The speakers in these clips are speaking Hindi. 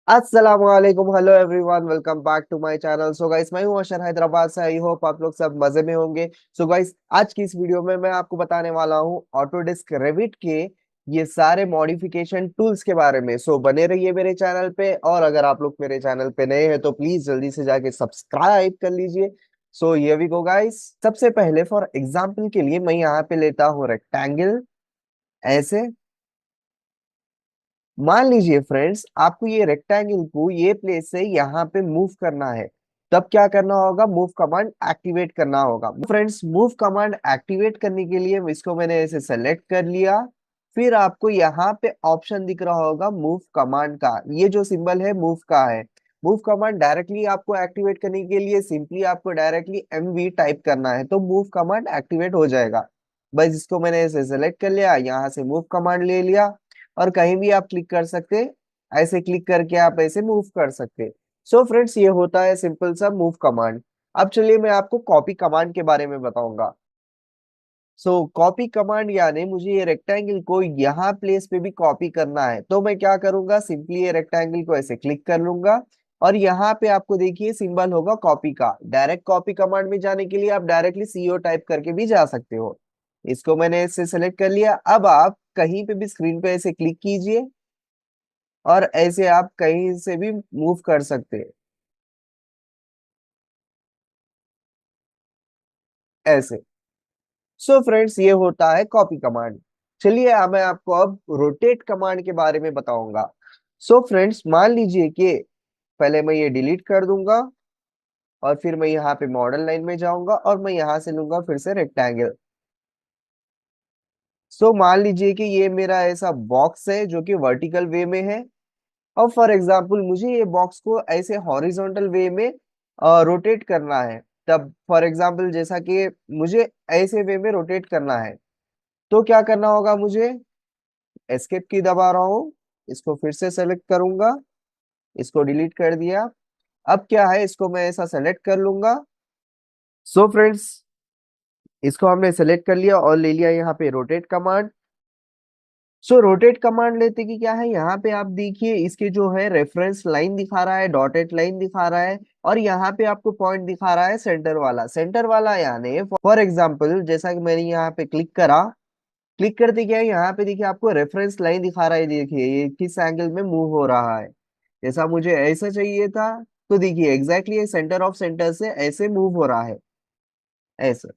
अस्सलाम वालेकुम, hello everyone, welcome back to my channel. So guys, मैं हूं अशर हैदराबाद से। आई होप आप लोग सब मजे में होंगे। सो गाइस, आज की इस वीडियो में मैं आपको बताने वाला हूं ऑटोडेस्क रेविट के ये सारे मॉडिफिकेशन टूल्स के बारे में। सो बने रहिए मेरे चैनल पे, और अगर आप लोग मेरे चैनल पे नए हैं तो प्लीज जल्दी से जाके सब्सक्राइब कर लीजिए। सो ये वी गो गाइस। सबसे पहले फॉर एग्जाम्पल के लिए मैं यहाँ पे लेता हूँ रेक्टेंगल। ऐसे मान लीजिए फ्रेंड्स, आपको ये रेक्टेंगल को ये प्लेस से यहाँ पे मूव करना है। तब क्या करना होगा? मूव कमांड एक्टिवेट करना होगा। फ्रेंड्स, मूव कमांड एक्टिवेट करने के लिए इसको मैंने ऐसे सेलेक्ट कर लिया। फिर आपको यहाँ पे ऑप्शन दिख रहा होगा मूव कमांड का। ये जो सिंबल है मूव का है। मूव कमांड डायरेक्टली आपको एक्टिवेट करने के लिए सिंपली आपको डायरेक्टली MV टाइप करना है, तो मूव कमांड एक्टिवेट हो जाएगा। बस इसको मैंने ऐसे सेलेक्ट कर लिया, यहाँ से मूव कमांड ले लिया, और कहीं भी आप क्लिक कर सकते। ऐसे क्लिक करके आप ऐसे मूव कर सकते। सो फ्रेंड्स, ये होता है सिंपल सा मूव कमांड। अब चलिए मैं आपको कॉपी कमांड के बारे में बताऊंगा। सो कॉपी कमांड यानी मुझे ये रेक्टेंगल को यहाँ प्लेस पे भी कॉपी करना है, तो मैं क्या करूंगा? सिंपली ये रेक्टेंगल को ऐसे क्लिक कर लूंगा, और यहाँ पे आपको देखिए सिंबल होगा कॉपी का। डायरेक्ट कॉपी कमांड में जाने के लिए आप डायरेक्टली CO टाइप करके भी जा सकते हो। इसको मैंने ऐसे सेलेक्ट कर लिया। अब आप कहीं पे भी स्क्रीन पे ऐसे क्लिक कीजिए, और ऐसे आप कहीं से भी मूव कर सकते हैं। ऐसे। सो फ्रेंड्स, ये होता है कॉपी कमांड। चलिए अब मैं आपको अब रोटेट कमांड के बारे में बताऊंगा। सो फ्रेंड्स, मान लीजिए कि पहले मैं ये डिलीट कर दूंगा, और फिर मैं यहाँ पे मॉडल लाइन में जाऊंगा, और मैं यहाँ से लूंगा फिर से रेक्टेंगल। सो मान लीजिए कि ये मेरा ऐसा बॉक्स है जो कि वर्टिकल वे में है। और फॉर एग्जाम्पल मुझे ये बॉक्स को ऐसे हॉरिजॉन्टल वे में रोटेट करना है। तब फॉर एग्जाम्पल जैसा कि मुझे ऐसे वे में रोटेट करना है, तो क्या करना होगा मुझे? एस्केप की दबा रहा हूँ, इसको फिर से सेलेक्ट करूंगा, इसको डिलीट कर दिया। अब क्या है, इसको मैं ऐसा सेलेक्ट कर लूंगा। सो फ्रेंड्स, इसको हमने सेलेक्ट कर लिया और ले लिया यहाँ पे रोटेट कमांड। सो रोटेट कमांड लेते कि क्या है, यहाँ पे आप देखिए इसके जो है रेफरेंस लाइन दिखा रहा है, डॉटेड लाइन दिखा रहा है, और यहाँ पे आपको पॉइंट दिखा रहा है सेंटर वाला। सेंटर वाला यानी फॉर एग्जांपल जैसा कि मैंने यहाँ पे क्लिक करा, क्लिक करते क्या है, यहाँ पे देखिए आपको रेफरेंस लाइन दिखा रहा है। देखिए ये किस एंगल में मूव हो रहा है। जैसा मुझे ऐसा चाहिए था, तो देखिए एग्जैक्टली सेंटर ऑफ सेंटर से ऐसे मूव हो रहा है। ऐसे।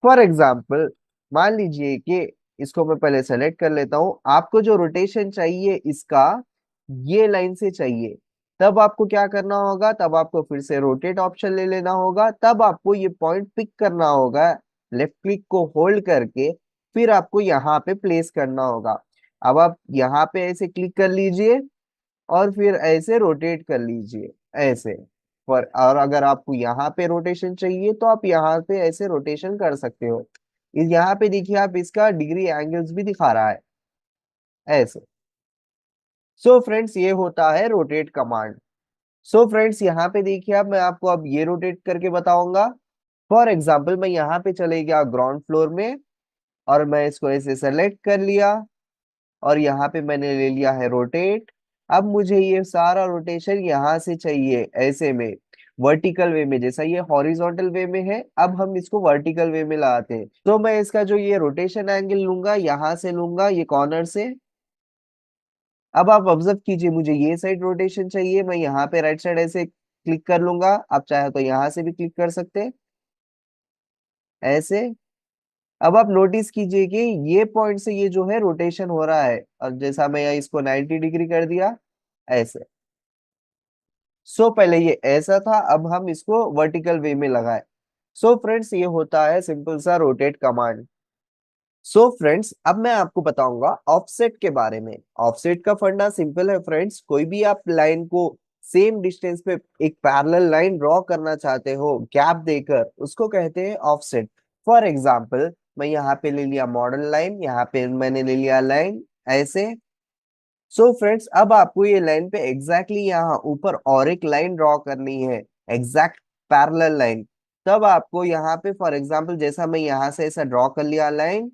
फॉर एग्जाम्पल मान लीजिए कि इसको मैं पहले सेलेक्ट कर लेता हूं। आपको जो रोटेशन चाहिए इसका, ये लाइन से चाहिए। तब आपको क्या करना होगा? तब आपको फिर से रोटेट ऑप्शन ले लेना होगा। तब आपको ये पॉइंट पिक करना होगा, लेफ्ट क्लिक को होल्ड करके, फिर आपको यहाँ पे प्लेस करना होगा। अब आप यहाँ पे ऐसे क्लिक कर लीजिए, और फिर ऐसे रोटेट कर लीजिए। ऐसे। पर और अगर आपको यहाँ पे रोटेशन चाहिए तो आप यहाँ पे ऐसे रोटेशन कर सकते हो। इस यहाँ पे देखिए आप इसका डिग्री एंगल्स भी दिखा रहा है। ऐसे। सो फ्रेंड्स, ये होता है रोटेट कमांड। सो फ्रेंड्स, यहाँ पे देखिए अब मैं आपको अब ये रोटेट करके बताऊंगा। फॉर एग्जाम्पल मैं यहाँ पे चले गया ग्राउंड फ्लोर में, और मैं इसको ऐसे सेलेक्ट कर लिया, और यहाँ पे मैंने ले लिया है रोटेट। अब मुझे ये सारा रोटेशन यहाँ से चाहिए ऐसे में, वर्टिकल वे में। जैसा ये हॉरिजॉन्टल वे में है, अब हम इसको वर्टिकल वे में लाते हैं। तो मैं इसका जो ये रोटेशन एंगल लूंगा, यहाँ से लूंगा ये कॉर्नर से। अब आप ऑब्जर्व कीजिए, मुझे ये साइड रोटेशन चाहिए, मैं यहाँ पे राइट साइड ऐसे क्लिक कर लूंगा। आप चाहे तो यहाँ से भी क्लिक कर सकते हैं। ऐसे। अब आप नोटिस कीजिए कि ये पॉइंट से ये जो है रोटेशन हो रहा है, और जैसा मैं यहाँ इसको 90 डिग्री कर दिया। ऐसे। सो पहले ये ऐसा था, अब हम इसको वर्टिकल वे में लगाए। सो फ्रेंड्स, ये होता है सिंपल सा रोटेट कमांड। सो फ्रेंड्स, अब मैं आपको बताऊंगा ऑफसेट के बारे में। ऑफसेट का फंडा सिंपल है फ्रेंड्स। कोई भी आप लाइन को सेम डिस्टेंस पे एक पैरेलल लाइन ड्रॉ करना चाहते हो गैप देकर, उसको कहते हैं ऑफसेट। फॉर एग्जांपल मैं यहाँ पे ले लिया मॉडल लाइन, यहाँ पे मैंने ले लिया लाइन। ऐसे। सो फ्रेंड्स, अब आपको ये लाइन पे एग्जैक्टली यहाँ ऊपर और एक लाइन ड्रॉ करनी है, एग्जैक्ट पैरेलल लाइन। तब आपको यहाँ पे फॉर एग्जांपल जैसा मैं यहाँ से ऐसा ड्रॉ कर लिया लाइन।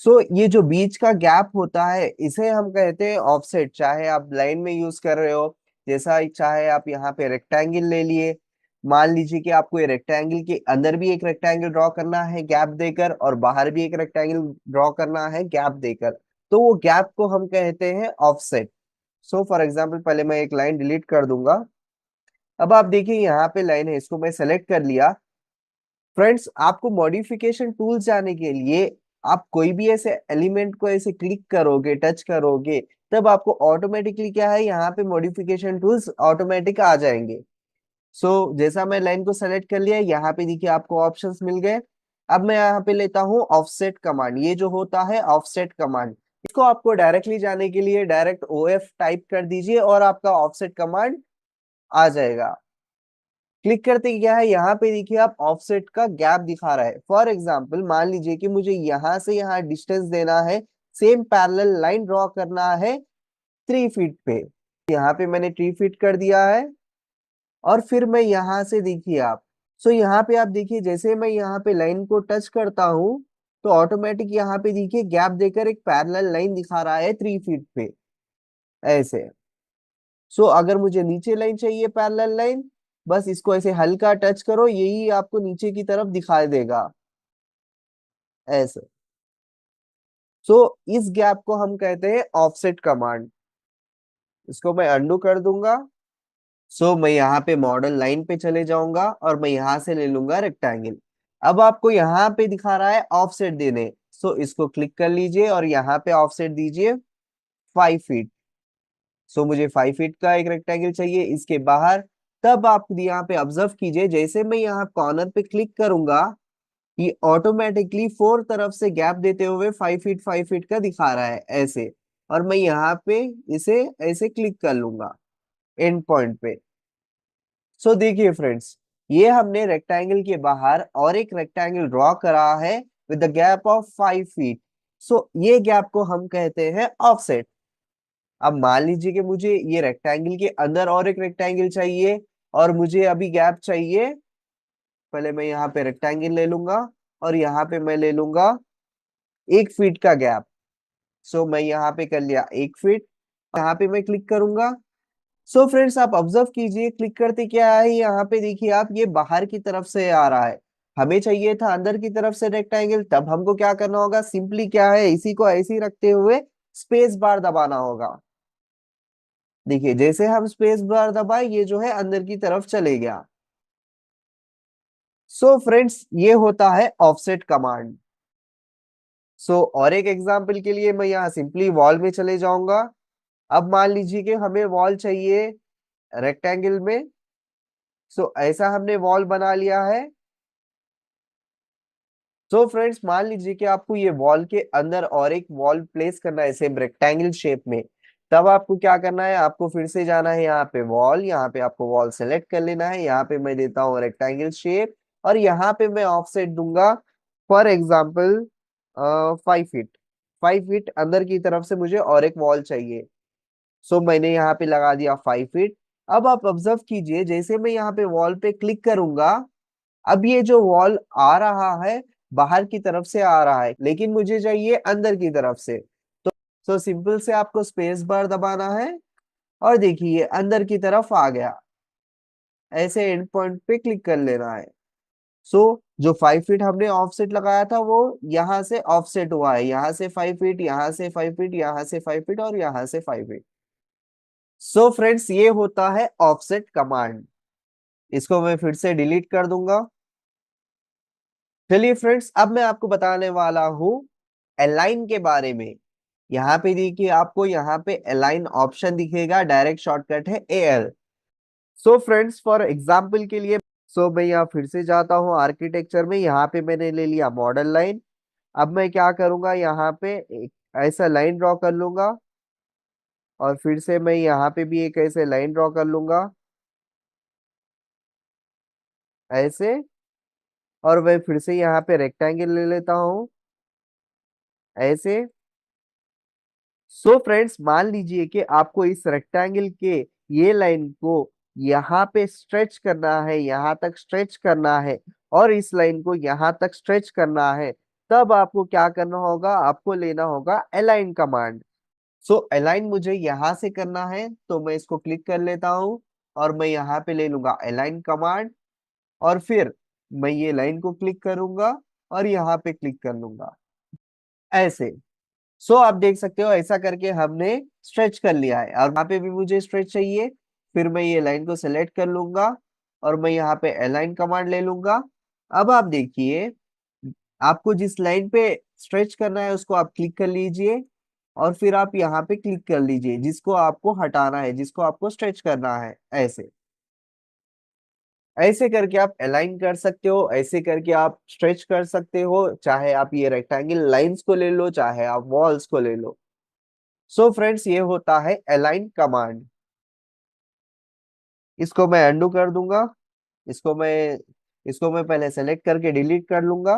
सो ये जो बीच का गैप होता है इसे हम कहते हैं ऑफसेट। चाहे आप लाइन में यूज कर रहे हो, जैसा चाहे आप यहाँ पे रेक्टेंगल ले लिए। मान लीजिए कि आपको ये रेक्टेंगल के अंदर भी एक रेक्टेंगल ड्रॉ करना है गैप देकर, और बाहर भी एक रेक्टेंगल ड्रॉ करना है गैप देकर, तो वो गैप को हम कहते हैं ऑफसेट। सो फॉर एग्जाम्पल पहले मैं एक लाइन डिलीट कर दूंगा। अब आप देखिए यहाँ पे लाइन है, इसको मैं सेलेक्ट कर लिया। फ्रेंड्स, आपको मॉडिफिकेशन टूल जाने के लिए आप कोई भी ऐसे एलिमेंट को ऐसे क्लिक करोगे, टच करोगे, तब आपको ऑटोमेटिकली क्या है, यहाँ पे मॉडिफिकेशन टूल्स ऑटोमेटिक आ जाएंगे। सो जैसा मैं लाइन को सेलेक्ट कर लिया, यहाँ पे देखिए आपको ऑप्शंस मिल गए। अब मैं यहाँ पे लेता हूँ ऑफसेट कमांड। ये जो होता है ऑफसेट कमांड, इसको आपको डायरेक्टली जाने के लिए डायरेक्ट OF टाइप कर दीजिए और आपका ऑफसेट कमांड आ जाएगा। क्लिक करते क्या है, यहाँ पे देखिए आप ऑफसेट का गैप दिखा रहा है। फॉर एग्जांपल मान लीजिए कि मुझे यहाँ से यहाँ डिस्टेंस देना है, सेम पैरेलल लाइन ड्रॉ करना है 3 फीट पे। यहाँ पे मैंने 3 फीट कर दिया है। और फिर मैं यहाँ से देखिए आप, सो यहाँ पे आप देखिए जैसे मैं यहाँ पे लाइन को टच करता हूँ, तो ऑटोमेटिक यहाँ पे देखिए गैप देकर एक पैरेलल लाइन दिखा रहा है 3 फीट पे, ऐसे। सो अगर मुझे नीचे लाइन चाहिए पैरेलल लाइन, बस इसको ऐसे हल्का टच करो, यही आपको नीचे की तरफ दिखाई देगा, ऐसे। सो इस गैप को हम कहते हैं ऑफसेट कमांड। इसको मैं अंडू कर दूंगा। सो मैं यहाँ पे मॉडल लाइन पे चले जाऊंगा और मैं यहाँ से ले लूंगा रेक्टेंगल। अब आपको यहाँ पे दिखा रहा है ऑफसेट देने, सो इसको क्लिक कर लीजिए और यहाँ पे ऑफसेट दीजिए 5 फीट। सो मुझे 5 फीट का एक रेक्टेंगल चाहिए इसके बाहर। तब आप यहाँ पे ऑब्जर्व कीजिए, जैसे मैं यहाँ कॉर्नर पे क्लिक करूंगा, ये ऑटोमेटिकली 4 तरफ से गैप देते हुए 5 फीट 5 फीट का दिखा रहा है, ऐसे। और मैं यहाँ पे इसे ऐसे क्लिक कर लूंगा एंड पॉइंट पे। सो देखिए फ्रेंड्स, ये हमने रेक्टेंगल के बाहर और एक रेक्टेंगल ड्रॉ करा है with the gap of 5 feet. So ये गैप को हम कहते हैं ऑफसेट। अब मान लीजिए कि मुझे ये रेक्टेंगल के अंदर और एक रेक्टेंगल चाहिए, और मुझे अभी गैप चाहिए। पहले मैं यहाँ पे रेक्टेंगल ले लूंगा और यहाँ पे मैं ले लूंगा 1 फीट का गैप। सो मैं यहाँ पे कर लिया 1 फीट, यहाँ पे मैं क्लिक करूंगा। सो फ्रेंड्स, आप ऑब्जर्व कीजिए क्लिक करते क्या है, यहाँ पे देखिए आप, ये बाहर की तरफ से आ रहा है। हमें चाहिए था अंदर की तरफ से रेक्टेंगल, तब हमको क्या करना होगा, सिंपली क्या है, इसी को ऐसे ही रखते हुए स्पेस बार दबाना होगा। देखिए जैसे हम स्पेस बार दबाए, ये जो है अंदर की तरफ चले गया। सो फ्रेंड्स, ये होता है ऑफसेट कमांड। सो और एक एग्जांपल के लिए मैं यहाँ सिंपली वॉल में चले जाऊंगा। अब मान लीजिए कि हमें वॉल चाहिए रेक्टेंगल में। सो ऐसा हमने वॉल बना लिया है। सो फ्रेंड्स, मान लीजिए कि आपको ये वॉल के अंदर और एक वॉल प्लेस करना है सेम रेक्टेंगल शेप में। तब आपको क्या करना है, आपको फिर से जाना है यहाँ पे वॉल, यहाँ पे आपको वॉल सेलेक्ट कर लेना है, यहाँ पे मैं देता हूँ रेक्टेंगल शेप, और यहाँ पे मैं ऑफसेट दूंगा फॉर एग्जाम्पल 5 फीट। 5 फीट अंदर की तरफ से मुझे और एक वॉल चाहिए। सो मैंने यहाँ पे लगा दिया 5 फीट। अब आप ऑब्जर्व कीजिए, जैसे मैं यहाँ पे वॉल पे क्लिक करूंगा, अब ये जो वॉल आ रहा है बाहर की तरफ से आ रहा है, लेकिन मुझे चाहिए अंदर की तरफ से। तो सिंपल से आपको स्पेस बार दबाना है और देखिए अंदर की तरफ आ गया, ऐसे एंड पॉइंट पे क्लिक कर लेना है। सो जो 5 फीट हमने ऑफसेट लगाया था वो यहाँ से ऑफसेट हुआ है, यहाँ से 5 फीट, यहाँ से 5 फीट, यहाँ से 5 फीट और यहाँ से 5 फीट। सो फ्रेंड्स, ये होता है ऑफसेट कमांड। इसको मैं फिर से डिलीट कर दूंगा। चलिए फ्रेंड्स, अब मैं आपको बताने वाला हूँ अलाइन के बारे में। यहाँ पे देखिए आपको यहाँ पे अलाइन ऑप्शन दिखेगा, डायरेक्ट शॉर्टकट है AL। So friends, for example के लिए, सो मैं यहाँ फिर से जाता हूँ आर्किटेक्चर में, यहाँ पे मैंने ले लिया मॉडल लाइन। अब मैं क्या करूंगा, यहाँ पे एक ऐसा लाइन ड्रॉ कर लूंगा, और फिर से मैं यहाँ पे भी एक ऐसे लाइन ड्रॉ कर लूंगा, ऐसे। और मैं फिर से यहाँ पे रेक्टेंगल ले लेता हूँ, ऐसे। सो फ्रेंड्स, मान लीजिए कि आपको इस रेक्टेंगल के ये लाइन को यहाँ पे स्ट्रेच करना है, यहाँ तक स्ट्रेच करना है, और इस लाइन को यहाँ तक स्ट्रेच करना है। तब आपको क्या करना होगा, आपको लेना होगा अलाइन कमांड। सो अलाइन मुझे यहां से करना है, तो मैं इसको क्लिक कर लेता हूं और मैं यहाँ पे ले लूंगा अलाइन कमांड, और फिर मैं ये लाइन को क्लिक करूंगा और यहाँ पे क्लिक कर लूंगा ऐसे। सो आप देख सकते हो ऐसा करके हमने स्ट्रेच कर लिया है, और यहाँ पे भी मुझे स्ट्रेच चाहिए। फिर मैं ये लाइन को सेलेक्ट कर लूंगा और मैं यहाँ पे अलाइन कमांड ले लूंगा। अब आप देखिए, आपको जिस लाइन पे स्ट्रेच करना है उसको आप क्लिक कर लीजिए, और फिर आप यहाँ पे क्लिक कर लीजिए जिसको आपको हटाना है, जिसको आपको स्ट्रेच करना है ऐसे। ऐसे करके आप अलाइन कर सकते हो, ऐसे करके आप स्ट्रेच कर सकते हो, चाहे आप ये रेक्टेंगल लाइंस को ले लो, चाहे आप वॉल्स को ले लो। सो फ्रेंड्स, ये होता है अलाइन कमांड। इसको मैं अंडू कर दूंगा। इसको मैं इसको मैं पहले सेलेक्ट करके डिलीट कर लूंगा।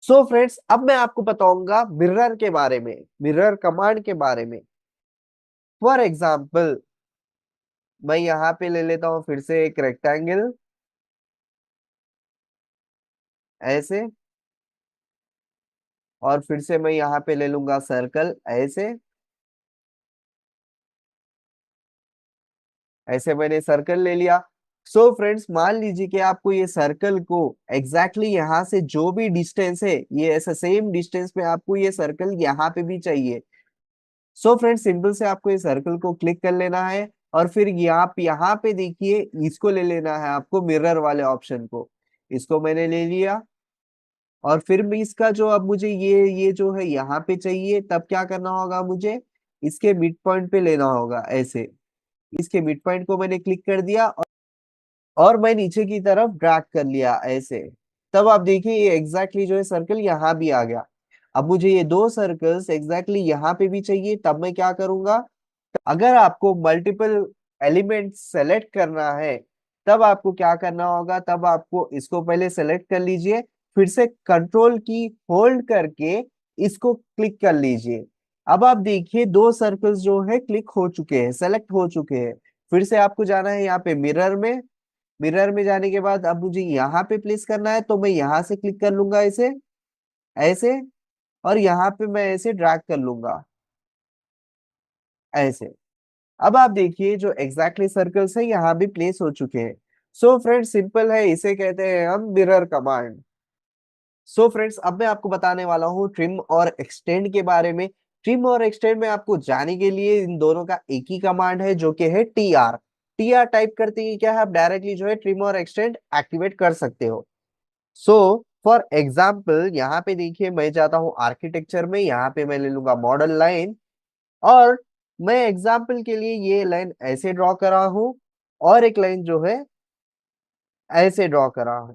सो फ्रेंड्स, अब मैं आपको बताऊंगा मिरर के बारे में, मिरर कमांड के बारे में। फॉर एग्जाम्पल, मैं यहाँ पे ले लेता हूँ फिर से एक रेक्टेंगल ऐसे, और फिर से मैं यहाँ पे ले लूंगा सर्कल ऐसे। ऐसे मैंने सर्कल ले लिया। सो फ्रेंड्स, मान लीजिए कि आपको ये सर्कल को एग्जैक्टली यहाँ से जो भी डिस्टेंस है, ये ऐसा सेम डिस्टेंस में आपको ये सर्कल यहाँ पे भी चाहिए। सो फ्रेंड्स, सिंपल से आपको इस सर्कल को क्लिक कर लेना है, और फिर यहाँ पे देखिए, इसको ले लेना है आपको, मिरर वाले ऑप्शन को। इसको मैंने ले लिया, और फिर भी इसका जो अब मुझे ये जो है यहाँ पे चाहिए, तब क्या करना होगा मुझे, इसके मिड पॉइंट पे लेना होगा ऐसे। इसके मिड पॉइंट को मैंने क्लिक कर दिया, और मैं नीचे की तरफ ड्रैग कर लिया ऐसे। तब आप देखिए ये एग्जैक्टली जो है सर्कल यहाँ भी आ गया। अब मुझे ये दो सर्कल्स एग्जैक्टली यहाँ पे भी चाहिए, तब मैं क्या करूंगा, अगर आपको मल्टीपल एलिमेंट सेलेक्ट करना है, तब आपको क्या करना होगा, तब आपको इसको पहले सेलेक्ट कर लीजिए, फिर से कंट्रोल की होल्ड करके इसको क्लिक कर लीजिए। अब आप देखिए दो सर्कल्स जो है क्लिक हो चुके हैं, सेलेक्ट हो चुके हैं। फिर से आपको जाना है यहाँ पे मिरर में। मिरर में जाने के बाद अब मुझे यहाँ पे प्लेस करना है, तो मैं यहाँ से क्लिक कर लूंगा इसे ऐसे, और यहाँ पे मैं ऐसे ड्रैग कर लूंगा ऐसे। अब आप देखिए जो एग्जैक्टली सर्कल्स है यहाँ भी प्लेस हो चुके हैं। सो फ्रेंड्स, सिंपल है, इसे कहते हैं हम मिरर कमांड। सो फ्रेंड्स, अब मैं आपको बताने वाला हूँ ट्रिम और एक्सटेंड के बारे में। ट्रिम और एक्सटेंड में आपको जाने के लिए इन दोनों का एक ही कमांड है, जो कि है टीआर। टीआर टाइप करते ही क्या है, आप डायरेक्टली जो है ट्रिम और एक्सटेंड एक्टिवेट कर सकते हो। सो फॉर एग्जाम्पल, यहाँ पे देखिए मैं जाता हूँ आर्किटेक्चर में, यहाँ पे मैं ले लूंगा मॉडल लाइन, और मैं एग्जाम्पल के लिए ये लाइन ऐसे ड्रॉ करा हूं, और एक लाइन जो है ऐसे ड्रॉ करा हूं।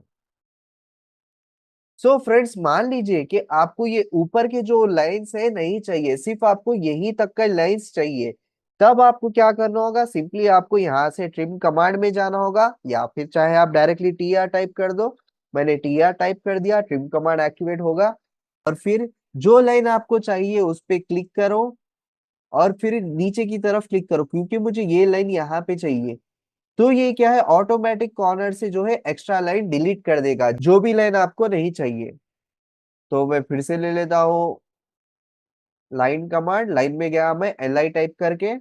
सो फ्रेंड्स, मान लीजिए कि आपको ये ऊपर के जो लाइंस है नहीं चाहिए, सिर्फ आपको यही तक का लाइंस चाहिए। तब आपको क्या करना होगा, सिंपली आपको यहाँ से ट्रिम कमांड में जाना होगा, या फिर चाहे आप डायरेक्टली टीआर टाइप कर दो। मैंने टीआर टाइप कर दिया, ट्रिम कमांड एक्टिवेट होगा, और फिर जो लाइन आपको चाहिए उस पे क्लिक करो, और फिर नीचे की तरफ क्लिक करो, क्योंकि मुझे ये लाइन यहाँ पे चाहिए। तो ये क्या है, ऑटोमेटिक कॉर्नर से जो है एक्स्ट्रा लाइन डिलीट कर देगा, जो भी लाइन आपको नहीं चाहिए। तो मैं फिर से ले लेता हूँ लाइन कमांड। लाइन में गया मैं एल टाइप करके।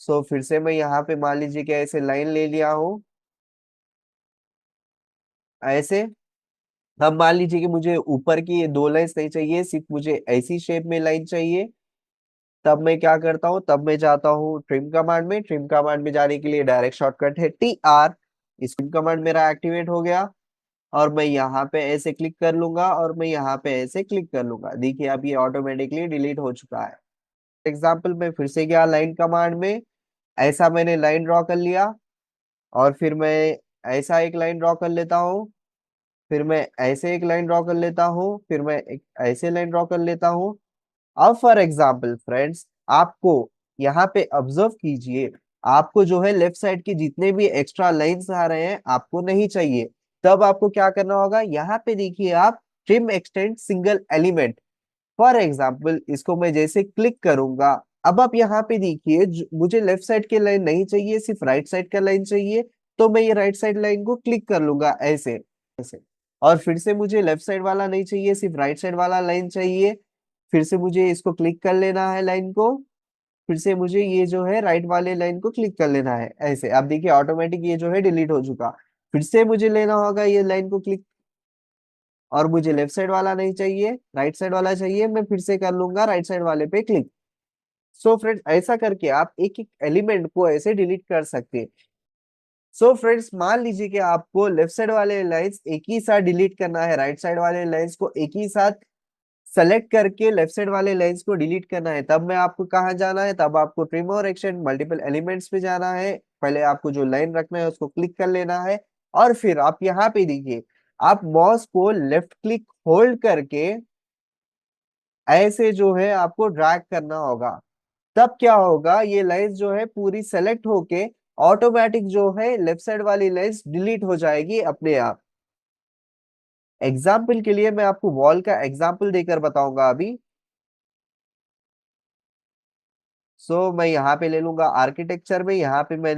सो फिर से मैं यहाँ पे मान लीजिए कि ऐसे लाइन ले लिया हूँ ऐसे। अब मान लीजिए कि मुझे ऊपर की ये दो लाइन्स नहीं चाहिए, सिर्फ मुझे ऐसी शेप में लाइन चाहिए। तब मैं क्या करता हूँ, तब मैं जाता हूँ ट्रिम कमांड में। ट्रिम कमांड में जाने के लिए डायरेक्ट शॉर्टकट है टीआर। इस ट्रिम कमांड मेरा एक्टिवेट हो गया, और मैं यहाँ पे ऐसे क्लिक कर लूंगा, और मैं यहाँ पे ऐसे क्लिक कर लूंगा। देखिए अब ये ऑटोमेटिकली डिलीट हो चुका है। एग्जाम्पल में फिर से गया लाइन कमांड में, ऐसा मैंने लाइन ड्रॉ कर लिया, और फिर मैं ऐसा एक लाइन ड्रॉ कर लेता हूँ, फिर मैं ऐसे एक लाइन ड्रॉ कर लेता हूँ, फिर मैं एक ऐसे लाइन ड्रॉ कर लेता हूँ। अब फॉर एग्जाम्पल फ्रेंड्स, आपको यहाँ पे ऑब्जर्व कीजिए, आपको जो है लेफ्ट साइड के जितने भी एक्स्ट्रा लाइंस आ रहे हैं आपको नहीं चाहिए। तब आपको क्या करना होगा, यहाँ पे देखिए आप trim extend single element. For example, इसको मैं जैसे क्लिक करूंगा, अब आप यहाँ पे देखिए मुझे लेफ्ट साइड के लाइन नहीं चाहिए, सिर्फ राइट साइड का लाइन चाहिए। तो मैं ये राइट साइड लाइन को क्लिक कर लूंगा ऐसे ऐसे, और फिर से मुझे लेफ्ट साइड वाला नहीं चाहिए, सिर्फ राइट साइड वाला लाइन चाहिए। फिर से मुझे इसको क्लिक कर लेना है लाइन को। फिर से मुझे ये जो है राइट वाले लाइन को क्लिक कर लेना है ऐसे। अब देखिए ऑटोमेटिक ये जो है डिलीट हो चुका। फिर से मुझे लेना होगा ये लाइन को क्लिक, और मुझे लेफ्ट साइड वाला नहीं चाहिए, राइट साइड वाला चाहिए। मैं फिर से कर लूंगा राइट साइड वाले पे क्लिक। सो फ्रेंड्स ऐसा करके आप एक एक एलिमेंट को ऐसे डिलीट कर सकते हैं। सो फ्रेंड्स मान लीजिए कि आपको लेफ्ट साइड वाले लाइंस एक ही साथ डिलीट करना है, राइट साइड वाले लाइंस को एक ही साथ सेलेक्ट करके लेफ्ट साइड वाले लाइंस को डिलीट करना है। तब में आपको कहाँ जाना है, तब आपको ट्रिम और एक्सटेंड मल्टीपल एलिमेंट्स पे जाना है। पहले आपको जो लाइन रखना है उसको क्लिक कर लेना है, और फिर आप यहाँ पे देखिए आप माउस को लेफ्ट क्लिक होल्ड करके ऐसे जो है आपको ड्रैग करना होगा। तब क्या होगा, ये लाइंस जो है पूरी सेलेक्ट होके ऑटोमेटिक जो है लेफ्ट साइड वाली लाइंस डिलीट हो जाएगी अपने आप। एग्जाम्पल के लिए मैं आपको वॉल का एग्जाम्पल देकर बताऊंगा अभी। मैं यहाँ पे ले लूंगा आर्किटेक्चर में, यहाँ पे मैं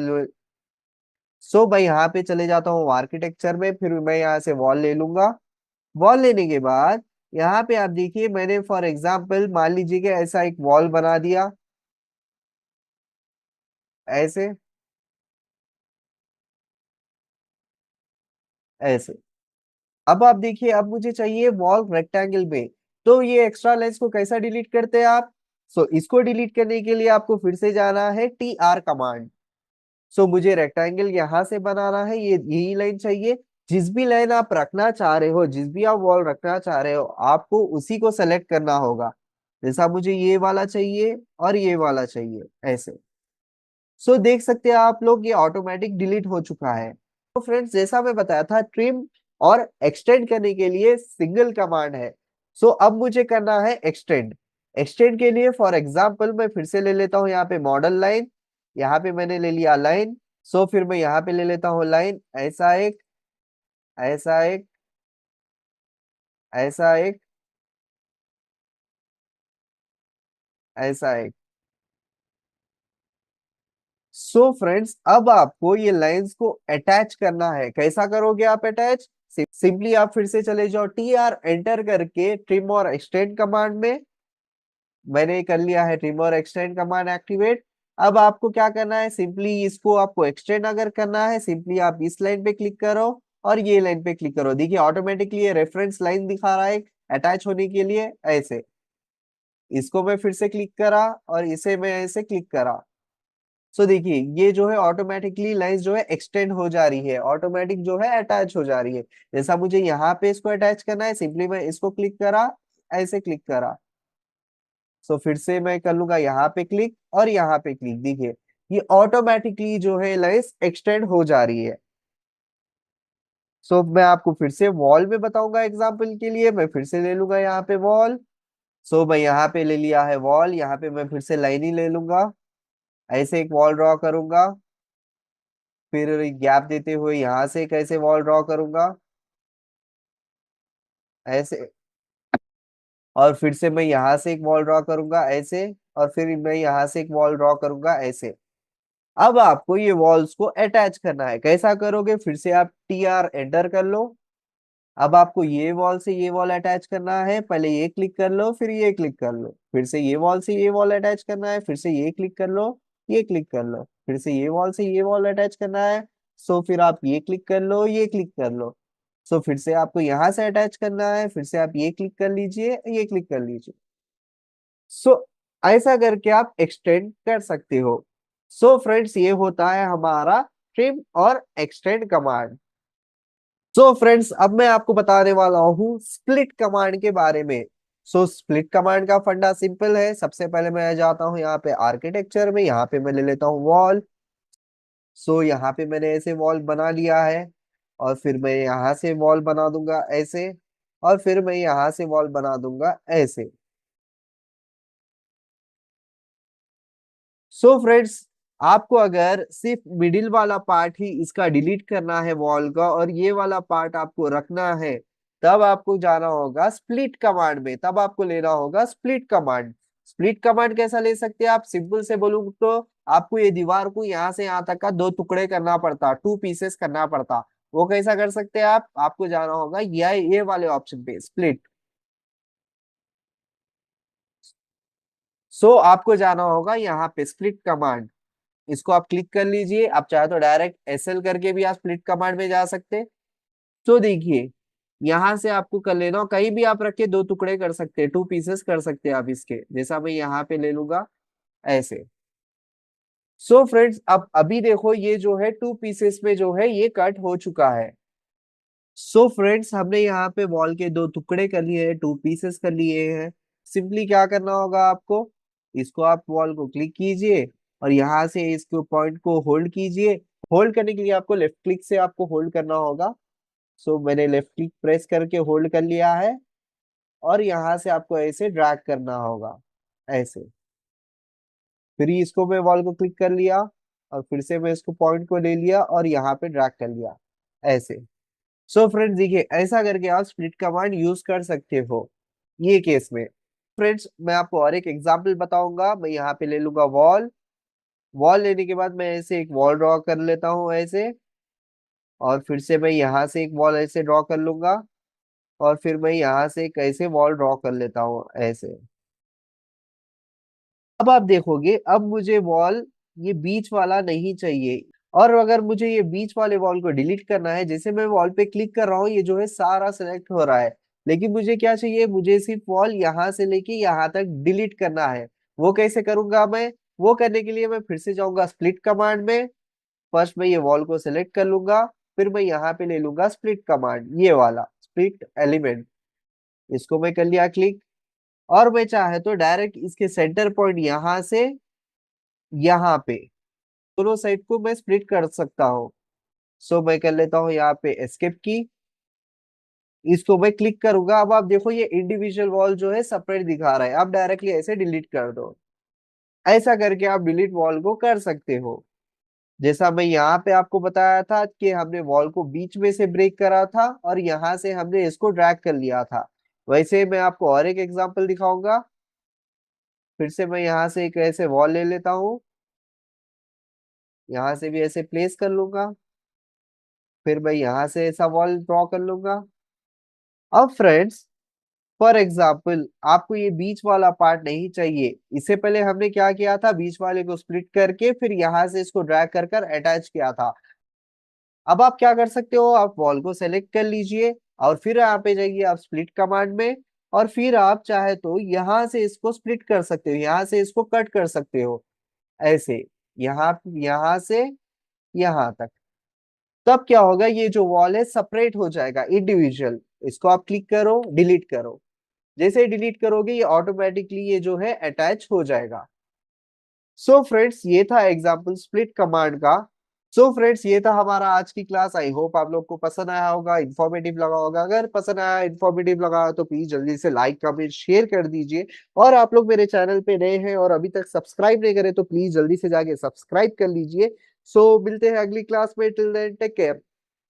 यहाँ पे चले जाता हूँ आर्किटेक्चर में, फिर मैं यहाँ से वॉल ले लूंगा। वॉल लेने के बाद यहाँ पे आप देखिए मैंने फॉर एग्जाम्पल मान लीजिए कि ऐसा एक वॉल बना दिया ऐसे, ऐसे। अब आप देखिए अब मुझे चाहिए वॉल रेक्टेंगल में। तो ये एक्स्ट्रा लेंस को कैसा डिलीट करते हैं आप? इसको डिलीट करने के लिए आपको फिर से जाना है TR कमांड। मुझे रेक्टेंगल यहां से बनाना है, ये यही लाइन चाहिए। जिस भी लाइन आप रखना चाह रहे हो, जिस भी आप वॉल रखना चाह रहे हो, आपको उसी को सेलेक्ट करना होगा। जैसा मुझे ये वाला चाहिए और ये वाला चाहिए ऐसे। देख सकते हैं आप लोग ये ऑटोमेटिक डिलीट हो चुका है। तो फ्रेंड्स जैसा मैं बताया था ट्रिम और एक्सटेंड करने के लिए सिंगल कमांड है। अब मुझे करना है एक्सटेंड। एक्सटेंड के लिए फॉर एग्जांपल मैं फिर से ले लेता हूँ यहाँ पे मॉडल लाइन। यहाँ पे मैंने ले लिया लाइन। फिर मैं यहाँ पे ले लेता हूँ लाइन, ऐसा एक, ऐसा एक, ऐसा एक, ऐसा एक। फ्रेंड्स अब आपको ये लाइंस को अटैच करना है। कैसा करोगे आप अटैच? सिंपली आप फिर से चले जाओ TR एंटर करके ट्रिम और एक्सटेंड कमांड में। मैंने कर लिया है ट्रिम और एक्सटेंड कमांड एक्टिवेट। अब आपको क्या करना है, सिंपली इसको आपको एक्सटेंड अगर करना है, सिंपली आप इस लाइन पे क्लिक करो और ये लाइन पे क्लिक करो। देखिए ऑटोमेटिकली ये रेफरेंस लाइन दिखा रहा है अटैच होने के लिए ऐसे। इसको मैं फिर से क्लिक करा और इसे मैं ऐसे क्लिक करा। देखिए ये जो है ऑटोमेटिकली लाइंस जो है एक्सटेंड हो जा रही है, ऑटोमेटिक जो है अटैच हो जा रही है। जैसा मुझे यहाँ पे इसको अटैच करना है, सिंपली मैं इसको क्लिक करा, ऐसे क्लिक करा। फिर से मैं कर लूंगा यहाँ पे क्लिक और यहाँ पे क्लिक। देखिए ये ऑटोमेटिकली जो है लाइंस एक्सटेंड हो जा रही है। मैं आपको फिर से वॉल में बताऊंगा एग्जाम्पल के लिए। मैं फिर से ले लूंगा यहाँ पे वॉल। मैं यहाँ पे ले लिया है वॉल, यहाँ पे मैं फिर से लाइन ही ले लूंगा, ऐसे एक वॉल ड्रॉ करूंगा। फिर गैप देते हुए यहाँ से कैसे वॉल ड्रॉ करूंगा ऐसे, और फिर से मैं यहाँ से एक वॉल ड्रॉ करूंगा ऐसे, और फिर मैं यहाँ से एक वॉल ड्रॉ करूंगा ऐसे। अब आपको ये वॉल्स को अटैच करना है। कैसा करोगे, फिर से आप TR एंटर कर लो। अब आपको ये वॉल से ये वॉल अटैच करना है, पहले ये क्लिक कर लो फिर ये क्लिक कर लो। फिर से ये वॉल से ये वॉल अटैच करना है, फिर से ये क्लिक कर लो, ये क्लिक कर लो। फिर से ये वॉल से ये वॉल अटैच करना है। फिर आप ये क्लिक कर लो, ये क्लिक कर लो। फिर से आपको यहाँ से अटैच करना है, फिर से आप ये क्लिक कर लीजिए, ये क्लिक कर लीजिए। सो ऐसा करके आप एक्सटेंड कर सकते हो। फ्रेंड्स ये होता है हमारा ट्रिम और एक्सटेंड कमांड। फ्रेंड्स अब मैं आपको बताने वाला हूँ स्प्लिट कमांड के बारे में। स्प्लिट कमांड का फंडा सिंपल है। सबसे पहले मैं जाता हूँ यहाँ पे आर्किटेक्चर में, यहाँ पे मैं ले लेता हूँ वॉल। यहाँ पे मैंने ऐसे वॉल बना लिया है, और फिर मैं यहाँ से वॉल बना दूंगा ऐसे, और फिर मैं यहाँ से वॉल बना दूंगा ऐसे। फ्रेंड्स आपको अगर सिर्फ मिडिल वाला पार्ट ही इसका डिलीट करना है वॉल का, और ये वाला पार्ट आपको रखना है, तब आपको जाना होगा स्प्लिट कमांड में। तब आपको लेना होगा स्प्लिट कमांड। स्प्लिट कमांड कैसा ले सकते हैं आप, सिंपल से बोलूं तो आपको ये दीवार को यहाँ से यहाँ तक का दो टुकड़े करना पड़ता, 2 पीसेस करना पड़ता। वो कैसा कर सकते हैं आप, आपको जाना होगा ये वाले ऑप्शन पे, स्प्लिट। सो आपको जाना होगा यहाँ पे स्प्लिट कमांड, इसको आप क्लिक कर लीजिए। आप चाहे तो डायरेक्ट एसएल करके भी आप स्प्लिट कमांड में जा सकते हैं। तो देखिए यहां से आपको कर लेना हो, कहीं भी आप रख के दो टुकड़े कर सकते हैं, टू पीसेस कर सकते हैं आप इसके, जैसा मैं यहाँ पे ले लूंगा ऐसे। सो फ्रेंड्स अब अभी देखो ये जो है टू पीसेस में जो है ये कट हो चुका है। सो फ्रेंड्स हमने यहाँ पे वॉल के दो टुकड़े कर लिए हैं, टू पीसेस कर लिए हैं। सिंपली क्या करना होगा आपको, इसको आप वॉल को क्लिक कीजिए और यहाँ से इसको पॉइंट को होल्ड कीजिए। होल्ड करने के लिए आपको लेफ्ट क्लिक से आपको होल्ड करना होगा। सो मैंने लेफ्ट क्लिक प्रेस करके होल्ड कर लिया है और यहाँ से आपको ऐसे ड्रैग करना होगा ऐसे। फिर इसको मैं वॉल को क्लिक कर लिया और फिर से मैं इसको पॉइंट को ले लिया और यहाँ पे ड्रैग कर लिया ऐसे। सो फ्रेंड्स देखिए ऐसा करके आप स्प्लिट कमांड यूज कर सकते हो ये केस में। फ्रेंड्स मैं आपको और एक एग्जांपल बताऊंगा, मैं यहाँ पे ले लूंगा वॉल। वॉल लेने के बाद मैं ऐसे एक वॉल ड्रॉ कर लेता हूँ ऐसे, और फिर से मैं यहाँ से एक वॉल ऐसे ड्रॉ कर लूंगा और फिर मैं यहाँ से एक ऐसे वॉल ड्रॉ कर लेता हूँ ऐसे। अब आप देखोगे अब मुझे वॉल ये बीच वाला नहीं चाहिए, और अगर मुझे ये बीच वाले वॉल को डिलीट करना है, जैसे मैं वॉल पे क्लिक कर रहा हूँ ये जो है सारा सिलेक्ट हो रहा है, लेकिन मुझे क्या चाहिए, मुझे सिर्फ वॉल यहाँ से लेके यहाँ तक डिलीट करना है। वो कैसे करूंगा मैं, वो करने के लिए मैं फिर से जाऊंगा स्प्लिट कमांड में। फर्स्ट मैं ये वॉल को सिलेक्ट कर लूंगा, फिर मैं यहाँ पे ले लूंगा स्प्लिट कमांड, ये वाला स्प्लिट एलिमेंट, इसको मैं कर लिया क्लिक। और मैं चाहे तो डायरेक्ट इसके सेंटर पॉइंट यहाँ से यहाँ पे दोनों साइड को मैं स्प्लिट कर सकता हूँ। सो मैं कर लेता हूँ यहाँ पे एस्केप की, इसको मैं क्लिक करूंगा। अब आप देखो ये इंडिविजुअल वॉल जो है सेपरेट दिखा रहा है, आप डायरेक्टली ऐसे डिलीट कर दो। ऐसा करके आप डिलीट वॉल को कर सकते हो। जैसा मैं यहाँ पे आपको बताया था कि हमने वॉल को बीच में से ब्रेक करा था और यहाँ से हमने इसको ड्रैग कर लिया था, वैसे मैं आपको और एक एग्जांपल दिखाऊंगा। फिर से मैं यहाँ से एक ऐसे वॉल ले लेता हूँ, यहाँ से भी ऐसे प्लेस कर लूंगा, फिर मैं यहाँ से ऐसा वॉल ड्रॉ कर लूंगा। अब फ्रेंड्स फॉर एग्जाम्पल आपको ये बीच वाला पार्ट नहीं चाहिए, इससे पहले हमने क्या किया था, बीच वाले को स्प्लिट करके फिर यहाँ से इसको ड्रैग कर कर अटैच किया था। अब आप क्या कर सकते हो, आप वॉल को सेलेक्ट कर लीजिए और फिर यहाँ पे जाइए आप स्प्लिट कमांड में, और फिर आप चाहे तो यहाँ से इसको स्प्लिट कर सकते हो, यहाँ से इसको कट कर सकते हो ऐसे, यहाँ यहाँ से यहाँ तक। तब क्या होगा, ये जो वॉल है सेपरेट हो जाएगा इंडिविजुअल। इसको आप क्लिक करो डिलीट करो, जैसे ही डिलीट करोगे ये ऑटोमेटिकली ये जो है अटैच हो जाएगा। सो फ्रेंड्स ये था एग्जांपल स्प्लिट कमांड का। सो फ्रेंड्स ये था हमारा आज की क्लास, आई होप आप लोग को पसंद आया होगा, इन्फॉर्मेटिव लगा होगा। अगर पसंद आया, इन्फॉर्मेटिव लगा तो प्लीज जल्दी से लाइक कमेंट शेयर कर दीजिए। और आप लोग मेरे चैनल पे नए हैं और अभी तक सब्सक्राइब नहीं करे तो प्लीज जल्दी से जाके सब्सक्राइब कर लीजिए। सो मिलते हैं अगली क्लास में, टिल देन टेक केयर।